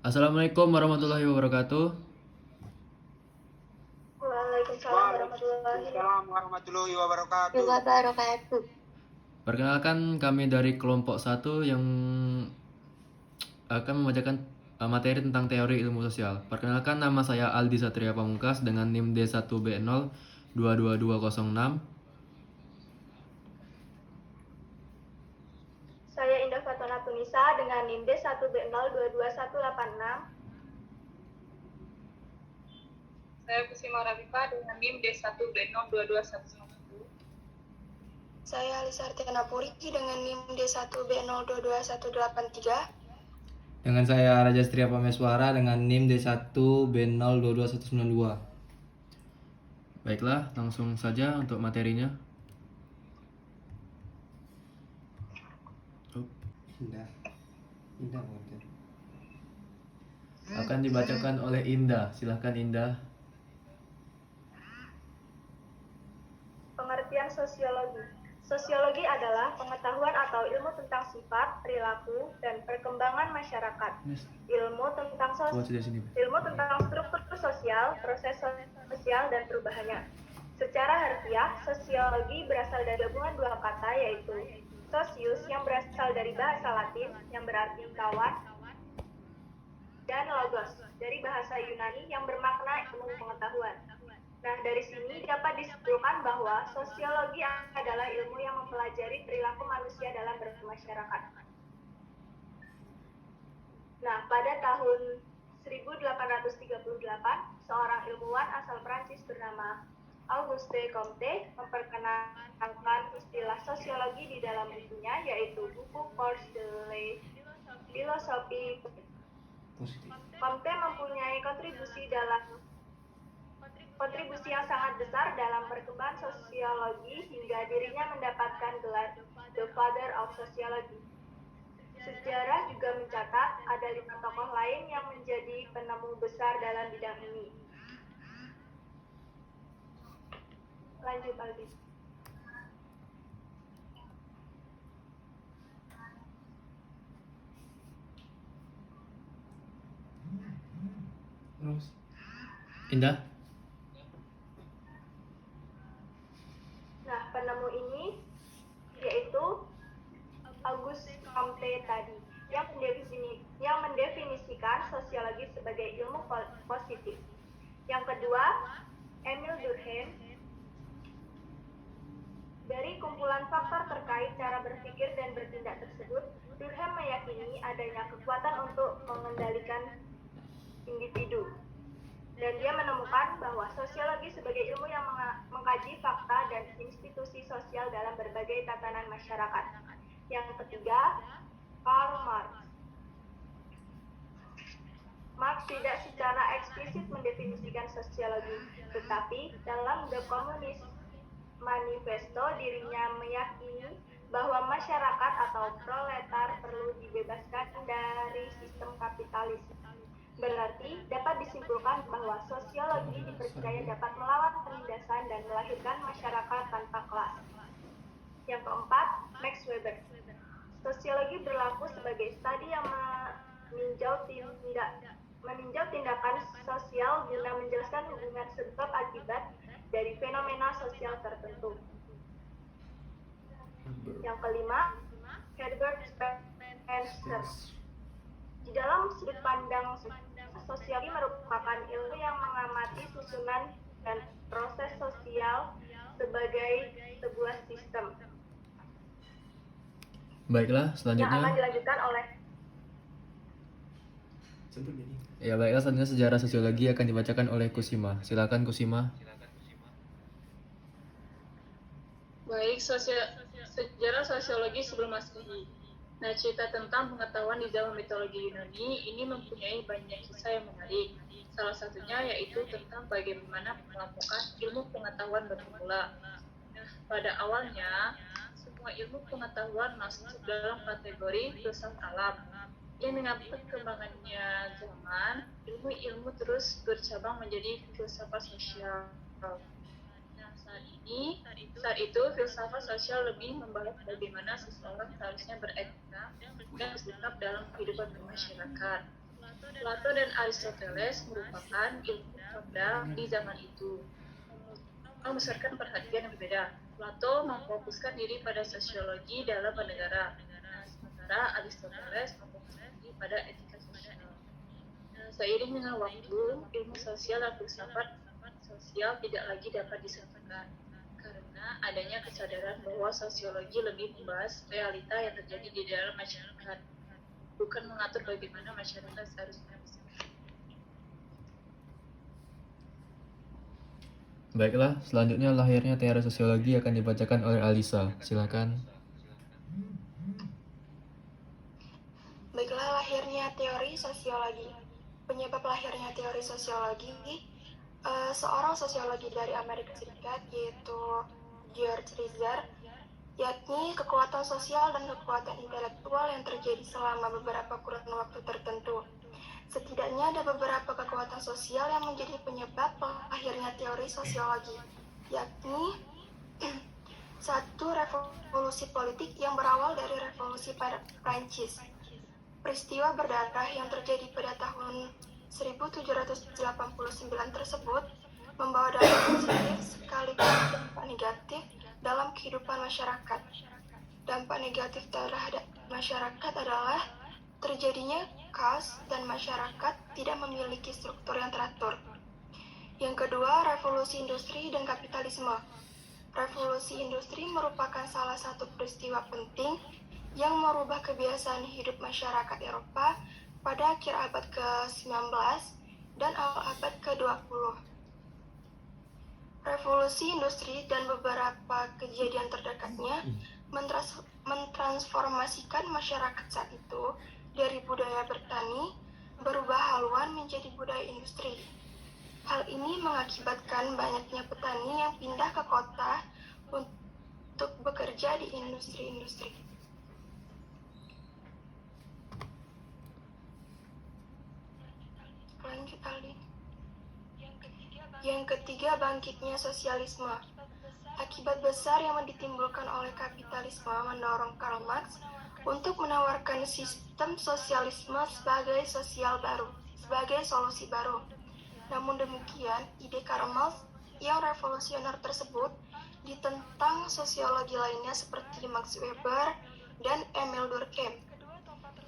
Assalamualaikum warahmatullahi wabarakatuh. Waalaikumsalam warahmatullahi Waalaikumsalam warahmatullahi wabarakatuh. wabarakatuh. Perkenalkan kami dari kelompok 1 yang akan membacakan materi tentang teori ilmu sosial. Perkenalkan, nama saya Aldi Satria Pamungkas dengan NIM D1B0 22206. Saya Indah Fatona Tunisa dengan NIM D1B022186. Saya Kusima Rafifa dengan NIM D1B02211. Saya Alisa Artiana Puri dengan NIM D1B022183. Dengan saya Raja Stria Pameswara dengan NIM D1B022192. Baiklah, langsung saja untuk materinya. Indah mungkin. Akan dibacakan oleh Indah. Silahkan Indah. Pengertian sosiologi. Sosiologi adalah pengetahuan atau ilmu tentang sifat, perilaku, dan perkembangan masyarakat. Ilmu tentang struktur sosial, proses sosial, dan perubahannya. Secara harfiah, sosiologi berasal dari gabungan dua kata, yaitu socius yang berasal dari bahasa Latin yang berarti kawan, dan logos dari bahasa Yunani yang bermakna ilmu pengetahuan. Nah, dari sini dapat disimpulkan bahwa sosiologi adalah ilmu yang mempelajari perilaku manusia dalam bermasyarakat. Nah, pada tahun 1838, seorang ilmuwan asal Prancis bernama Auguste Comte memperkenalkan istilah sosiologi di dalam bukunya, yaitu buku Cours de la Philosophie. Comte mempunyai kontribusi yang sangat besar dalam perkembangan sosiologi hingga dirinya mendapatkan gelar The Father of Sociology. Sejarah juga mencatat ada 5 tokoh lain yang menjadi penemu besar dalam bidang ini. Lanjut, Aldi. Terus Indah. Nah, penemu ini yaitu Auguste Comte tadi yang mendefinisikan sosiologi sebagai ilmu positif. Yang kedua, Emile Durkheim. Dari kumpulan faktor terkait cara berpikir dan bertindak tersebut, Durkheim meyakini adanya kekuatan untuk mengendalikan individu. Dan dia menemukan bahwa sosiologi sebagai ilmu yang mengkaji fakta dan institusi sosial dalam berbagai tatanan masyarakat. Yang ketiga, Karl Marx. Marx tidak secara eksplisit mendefinisikan sosiologi, tetapi dalam The Communist Manifesto dirinya meyakini bahwa masyarakat atau proletar perlu dibebaskan dari sistem kapitalis. Berarti dapat disimpulkan bahwa sosiologi dipercaya dapat melawan penindasan dan melahirkan masyarakat tanpa kelas. Yang keempat, Max Weber. Sosiologi berlaku sebagai studi yang meninjau tindakan sosial guna menjelaskan hubungan sebab akibat dari fenomena sosial tertentu. Yang kelima, Herbert Spencer. Di dalam sudut pandang sosiologi merupakan ilmu yang mengamati susunan dan proses sosial sebagai sebuah sistem. Baiklah, Yang selanjutnya. akan dilanjutkan oleh Baiklah, selanjutnya sejarah sosiologi akan dibacakan oleh Kusima. Silakan Kusima. Baik, sejarah sosiologi sebelum Masehi. Nah, cerita tentang pengetahuan di zaman mitologi Yunani ini mempunyai banyak kisah yang menarik. Salah satunya yaitu tentang bagaimana pengelompokan ilmu pengetahuan bermula. Nah, pada awalnya, semua ilmu pengetahuan masuk dalam kategori filsafat alam. Yang dengan perkembangannya zaman, ilmu-ilmu terus bercabang menjadi filsafat sosial. Nah, saat itu filsafat sosial lebih membahas bagaimana seseorang seharusnya beretika dan bersikap dalam kehidupan bermasyarakat. Plato dan Aristoteles merupakan ilmuwan di zaman itu. Memusatkan perhatian yang berbeda. Plato memfokuskan diri pada sosiologi dalam bernegara, sementara Aristoteles memfokuskan diri pada etika sosial. Seiring dengan waktu, ilmu sosial dan filsafat sosial tidak lagi dapat disatukan karena adanya kesadaran bahwa sosiologi lebih membahas realita yang terjadi di dalam masyarakat, bukan mengatur bagaimana masyarakat seharusnya bisa. Baiklah, selanjutnya lahirnya teori sosiologi akan dibacakan oleh Alisa. Silakan. Baiklah, lahirnya teori sosiologi. Penyebab lahirnya teori sosiologi, seorang sosiologi dari Amerika Serikat, yaitu George Rizar, yakni kekuatan sosial dan kekuatan intelektual yang terjadi selama beberapa kurun waktu tertentu. Setidaknya ada beberapa kekuatan sosial yang menjadi penyebab lahirnya teori sosiologi, yakni satu, revolusi politik yang berawal dari revolusi Prancis. Peristiwa berdarah yang terjadi pada tahun 1789 tersebut membawa dampak positif sekaligus dampak negatif dalam kehidupan masyarakat. Dampak negatif terhadap masyarakat adalah terjadinya kaos dan masyarakat tidak memiliki struktur yang teratur. Yang kedua, revolusi industri dan kapitalisme. Revolusi industri merupakan salah satu peristiwa penting yang merubah kebiasaan hidup masyarakat Eropa pada akhir abad ke-19 dan awal abad ke-20. Revolusi industri dan beberapa kejadian terdekatnya mentransformasikan masyarakat saat itu dari budaya bertani berubah haluan menjadi budaya industri. Hal ini mengakibatkan banyaknya petani yang pindah ke kota untuk bekerja di industri-industri. Lanjut, Aldi. Yang ketiga, bangkitnya sosialisme. Akibat besar yang ditimbulkan oleh kapitalisme mendorong Karl Marx untuk menawarkan sistem sosialisme sebagai solusi baru. Namun demikian, ide Karl Marx yang revolusioner tersebut ditentang sosiologi lainnya seperti Max Weber dan Emil Durkheim.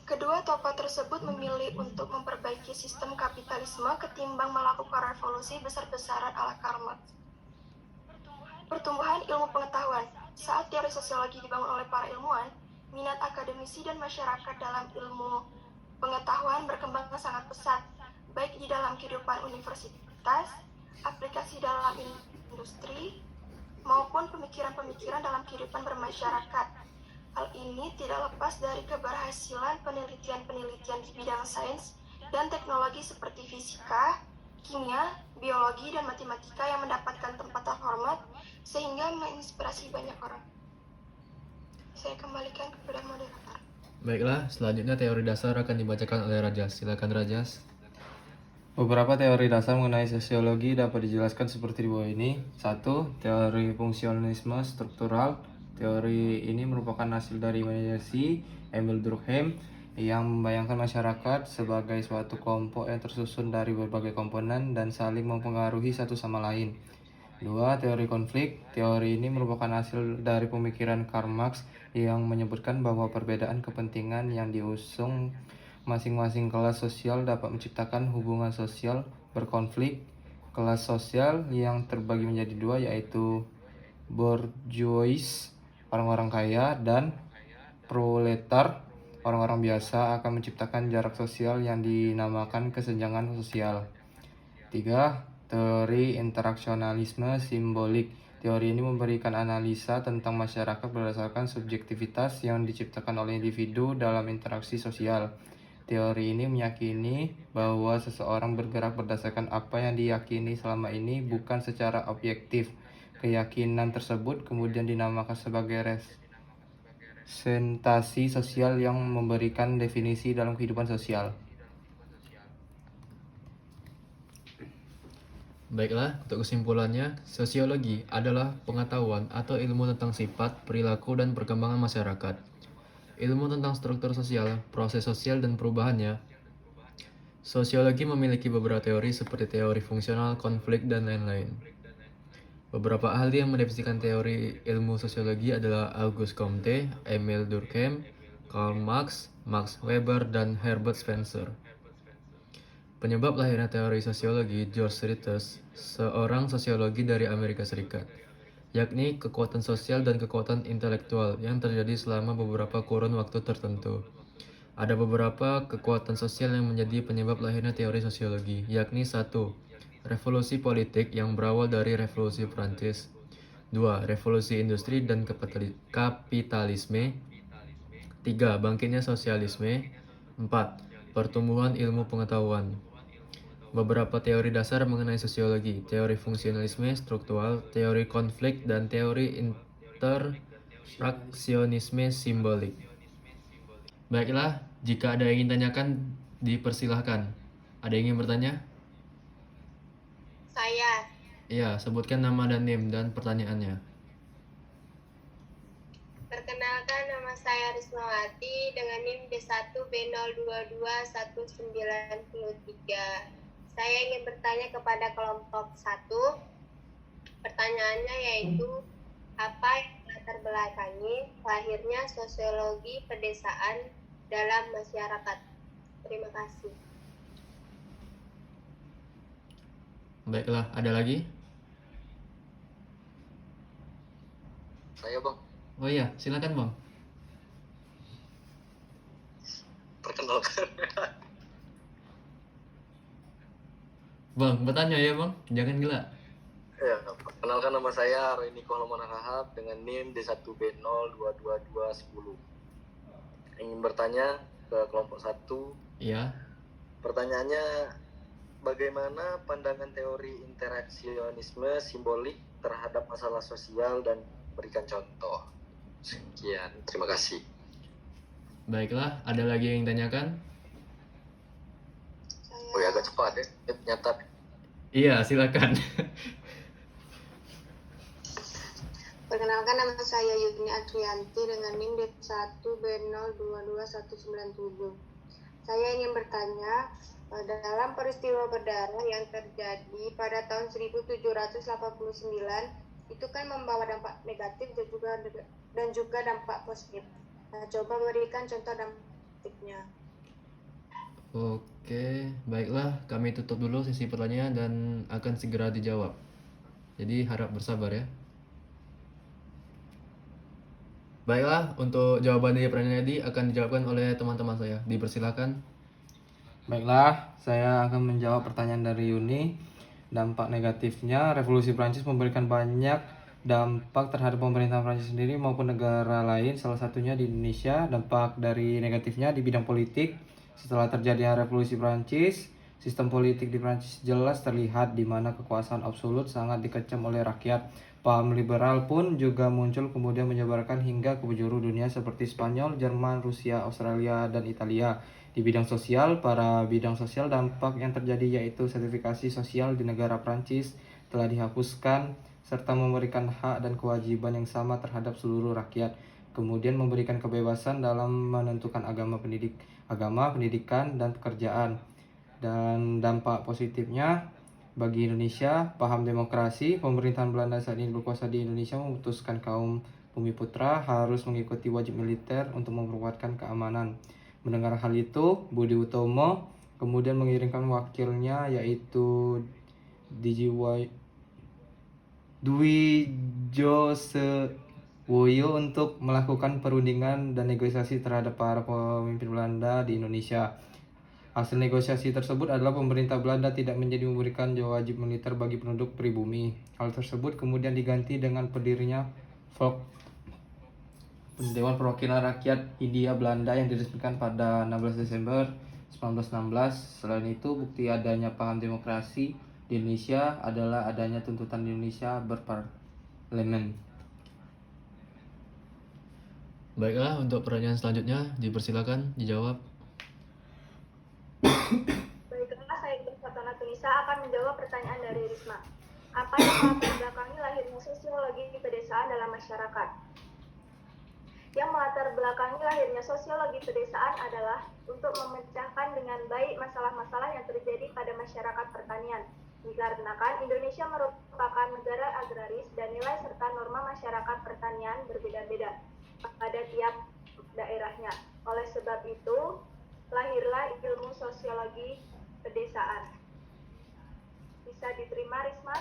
Kedua tokoh tersebut memilih untuk memperbaiki sistem kapitalisme ketimbang melakukan revolusi besar-besaran ala Karl Marx. Pertumbuhan ilmu pengetahuan. Saat teori sosiologi dibangun oleh para ilmuwan, minat akademisi dan masyarakat dalam ilmu pengetahuan berkembang sangat pesat, baik di dalam kehidupan universitas, aplikasi dalam industri, maupun pemikiran-pemikiran dalam kehidupan bermasyarakat. Hal ini tidak lepas dari keberhasilan penelitian-penelitian di bidang sains dan teknologi seperti fisika, kimia, biologi, dan matematika yang mendapatkan tempat terhormat sehingga menginspirasi banyak orang. Saya kembalikan kepada moderator. Baiklah, selanjutnya teori dasar akan dibacakan oleh Rajas. Silakan Rajas. Beberapa teori dasar mengenai sosiologi dapat dijelaskan seperti di bawah ini. 1. Teori fungsionalisme struktural. Teori ini merupakan hasil dari imaginasi Emil Durkheim yang membayangkan masyarakat sebagai suatu kelompok yang tersusun dari berbagai komponen dan saling mempengaruhi satu sama lain. 2. Teori konflik. Teori ini merupakan hasil dari pemikiran Karl Marx yang menyebutkan bahwa perbedaan kepentingan yang diusung masing-masing kelas sosial dapat menciptakan hubungan sosial berkonflik. Kelas sosial yang terbagi menjadi dua, yaitu bourgeois, orang-orang kaya, dan proletar, orang-orang biasa, akan menciptakan jarak sosial yang dinamakan kesenjangan sosial. 3. Teori interaksionalisme simbolik. Teori ini memberikan analisa tentang masyarakat berdasarkan subjektivitas yang diciptakan oleh individu dalam interaksi sosial. Teori ini meyakini bahwa seseorang bergerak berdasarkan apa yang diyakini selama ini, bukan secara objektif. Keyakinan tersebut kemudian dinamakan sebagai representasi sosial yang memberikan definisi dalam kehidupan sosial. Baiklah, untuk kesimpulannya, sosiologi adalah pengetahuan atau ilmu tentang sifat, perilaku, dan perkembangan masyarakat. Ilmu tentang struktur sosial, proses sosial, dan perubahannya. Sosiologi memiliki beberapa teori seperti teori fungsional, konflik, dan lain-lain. Beberapa ahli yang mendefinisikan teori ilmu sosiologi adalah Auguste Comte, Emile Durkheim, Karl Marx, Max Weber, dan Herbert Spencer. Penyebab lahirnya teori sosiologi George Riters, seorang sosiologi dari Amerika Serikat, yakni kekuatan sosial dan kekuatan intelektual yang terjadi selama beberapa kurun waktu tertentu. Ada beberapa kekuatan sosial yang menjadi penyebab lahirnya teori sosiologi, yakni 1. Revolusi politik yang berawal dari revolusi Prancis. 2. Revolusi industri dan kapitalisme. 3. Bangkitnya sosialisme. 4. Pertumbuhan ilmu pengetahuan. Beberapa teori dasar mengenai sosiologi, teori fungsionalisme struktural, teori konflik, dan teori interaksionisme simbolik. Baiklah, jika ada yang ingin tanyakan, dipersilahkan. Ada yang ingin bertanya? Saya. Iya, sebutkan nama dan NIM dan pertanyaannya. Perkenalkan, nama saya Rismawati dengan NIM D1B0221993. Saya ingin bertanya kepada kelompok 1. Pertanyaannya yaitu, apa yang latar belakangi lahirnya sosiologi pedesaan dalam masyarakat? Terima kasih. Baiklah, ada lagi? Saya bang, Oh iya, silakan Bang. perkenalkan. Bang, bertanya ya Bang, jangan gila. Ya, perkenalkan nama saya Reni Kohloman Rahab dengan NIM D1B0222210. Ingin bertanya ke kelompok 1. Iya. Pertanyaannya, bagaimana pandangan teori interaksionisme simbolik terhadap masalah sosial dan berikan contoh. Sekian, terima kasih. Baiklah, ada lagi yang tanyakan? Oh ya, agak cepat ya, nyatat. Iya, silakan. Perkenalkan, nama saya Yuni Adrianti dengan NIM D1B0222197. Saya ingin bertanya, dalam peristiwa berdarah yang terjadi pada tahun 1789, itu kan membawa dampak negatif dan juga dampak positif. Nah, coba berikan contoh dampaknya. Oke, baiklah, kami tutup dulu sesi pertanyaan dan akan segera dijawab. Jadi harap bersabar ya. Baiklah, untuk jawaban dari pertanyaan tadi akan dijawabkan oleh teman-teman saya. Dipersilakan. Baiklah, saya akan menjawab pertanyaan dari Yuni. Dampak negatifnya, revolusi Prancis memberikan banyak dampak terhadap pemerintahan Prancis sendiri maupun negara lain, salah satunya di Indonesia. Dampak dari negatifnya di bidang politik, setelah terjadinya revolusi Prancis, sistem politik di Prancis jelas terlihat di mana kekuasaan absolut sangat dikecam oleh rakyat. Paham liberal pun juga muncul kemudian menyebarkan hingga ke penjuru dunia seperti Spanyol, Jerman, Rusia, Australia, dan Italia. Di bidang sosial, dampak yang terjadi yaitu sertifikasi sosial di negara Prancis telah dihapuskan serta memberikan hak dan kewajiban yang sama terhadap seluruh rakyat. Kemudian memberikan kebebasan dalam menentukan agama, pendidikan, dan pekerjaan. Dan dampak positifnya bagi Indonesia, paham demokrasi, pemerintahan Belanda saat ini berkuasa di Indonesia memutuskan kaum Bumiputra harus mengikuti wajib militer untuk memperkuatkan keamanan. Mendengar hal itu, Budi Utomo kemudian mengirimkan wakilnya yaitu Dwi Josewoyo untuk melakukan perundingan dan negosiasi terhadap para pemimpin Belanda di Indonesia. Hasil negosiasi tersebut adalah pemerintah Belanda tidak memberikan wajib militer bagi penduduk pribumi. Hal tersebut kemudian diganti dengan berdirinya Dewan Perwakilan Rakyat Hindia Belanda yang diresmikan pada 16 Desember 1916. Selain itu, bukti adanya paham demokrasi di Indonesia adalah adanya tuntutan Indonesia berparlemen. Baiklah, untuk pertanyaan selanjutnya dipersilakan dijawab. Baiklah, saya Bersatona Tunisa akan menjawab pertanyaan dari Risma. Apa yang melatar belakangi lahirnya sosiologi di pedesaan dalam masyarakat? Yang melatar belakangi lahirnya sosiologi pedesaan adalah untuk memecahkan dengan baik masalah-masalah yang terjadi pada masyarakat pertanian. Dikarenakan Indonesia merupakan negara agraris dan nilai serta norma masyarakat pertanian berbeda-beda pada tiap daerahnya. Oleh sebab itu, lahirlah ilmu sosiologi pedesaan. Bisa diterima, Risma?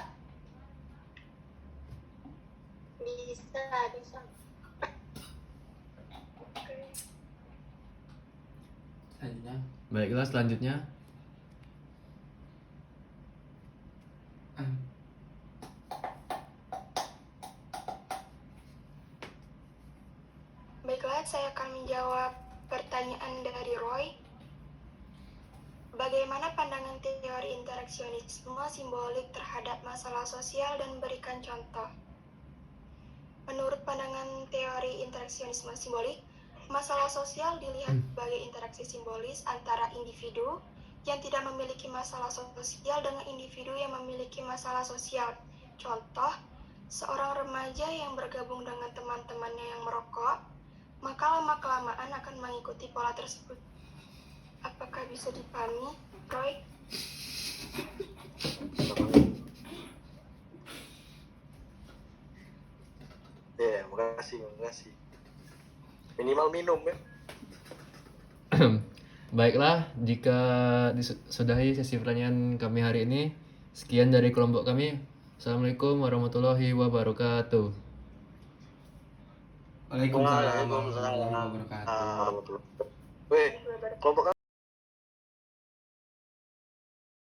Bisa. Selanjutnya. Baiklah, selanjutnya. Baiklah, saya akan menjawab pertanyaan dari Roy. Bagaimana pandangan teori interaksionisme simbolik terhadap masalah sosial dan berikan contoh? Menurut pandangan teori interaksionisme simbolik, masalah sosial dilihat sebagai interaksi simbolis antara individu yang tidak memiliki masalah sosial dengan individu yang memiliki masalah sosial. Contoh, seorang remaja yang bergabung dengan teman-temannya yang merokok, maka lama-kelamaan akan mengikuti pola tersebut. Apakah bisa dipahami, Roy? Ya, makasih. Minimal minum ya. Baiklah, jika disudahi sesi pertanyaan kami hari ini, sekian dari kelompok kami. Assalamualaikum warahmatullahi wabarakatuh. Waalaikumsalam warahmatullahi wabarakatuh. Weh, kelompok